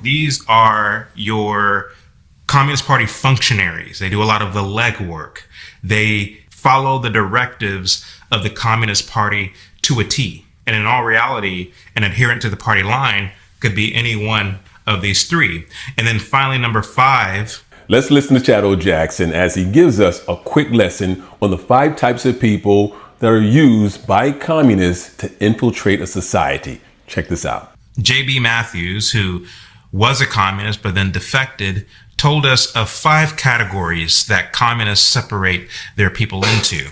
These are your Communist Party functionaries. They do a lot of the legwork. They follow the directives of the Communist Party to a T. And in all reality, an adherent to the party line could be any one of these three. And then finally, number 5. Let's listen to Chad O. Jackson as he gives us a quick lesson on the 5 types of people that are used by communists to infiltrate a society. Check this out. J.B. Matthews, who was a communist but then defected, told us of 5 categories that communists separate their people into.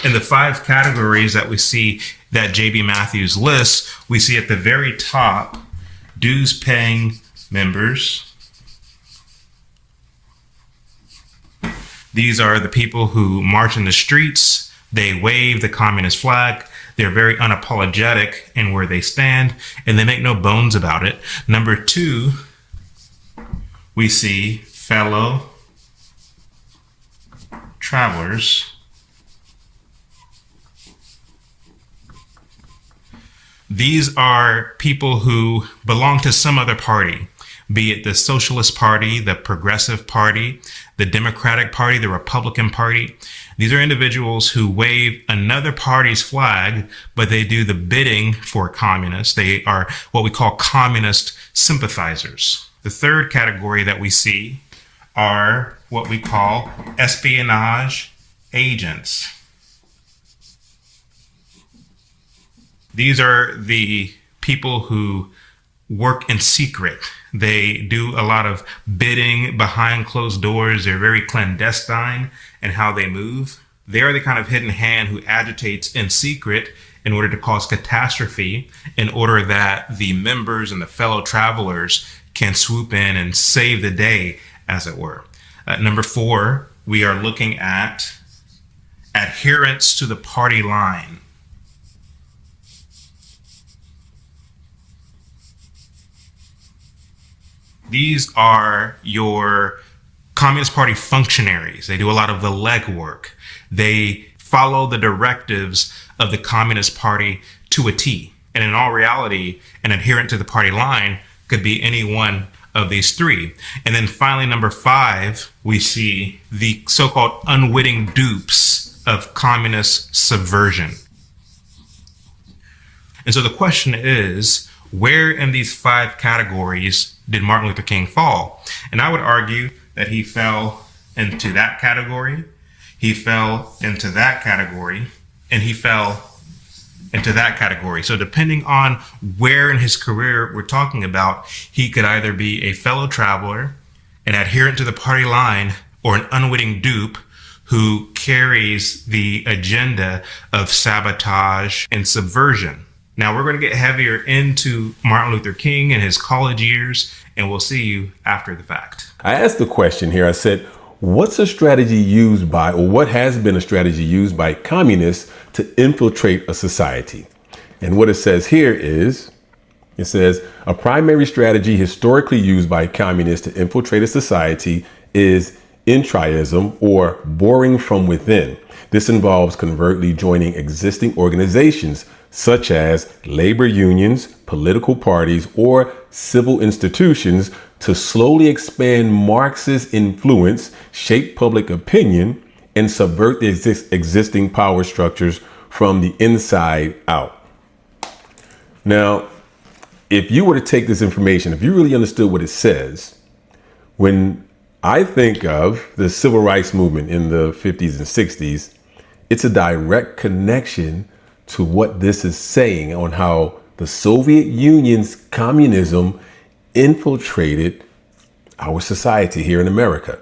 In the 5 categories that we see that J.B. Matthews lists, we see at the very top, dues-paying members. These are the people who march in the streets. They wave the communist flag. They're very unapologetic in where they stand, and they make no bones about it. Number 2, we see fellow travelers. These are people who belong to some other party, be it the Socialist Party, the Progressive Party, the Democratic Party, the Republican Party. These are individuals who wave another party's flag, but they do the bidding for communists. They are what we call communist sympathizers. The third category that we see are what we call espionage agents. These are the people who work in secret. They do a lot of bidding behind closed doors. They're very clandestine in how they move. They are the kind of hidden hand who agitates in secret in order to cause catastrophe, in order that the members and the fellow travelers can swoop in and save the day, as it were. Number 4, we are looking at adherence to the party line. These are your Communist Party functionaries. They do a lot of the legwork. They follow the directives of the Communist Party to a T. And in all reality, an adherent to the party line could be any one of these 3. And then finally, number 5, we see the so-called unwitting dupes of communist subversion. And so the question is, where in these 5 categories did Martin Luther King fall? And I would argue that he fell into that category, he fell into that category, and he fell into that category. So depending on where in his career we're talking about, he could either be a fellow traveler, an adherent to the party line, or an unwitting dupe who carries the agenda of sabotage and subversion. Now we're going to get heavier into Martin Luther King and his college years, and we'll see you after the fact. I asked the question here. I said, what's a strategy used by, or what has been a strategy used by communists to infiltrate a society? And what it says here is, it says, a primary strategy historically used by communists to infiltrate a society is entryism, or boring from within. This involves covertly joining existing organizations such as labor unions, political parties, or civil institutions to slowly expand Marxist influence, shape public opinion, and subvert the existing power structures from the inside out. Now, if you were to take this information, if you really understood what it says, when I think of the civil rights movement in the 50s and 60s, it's a direct connection to what this is saying on how the Soviet Union's communism infiltrated our society here in America.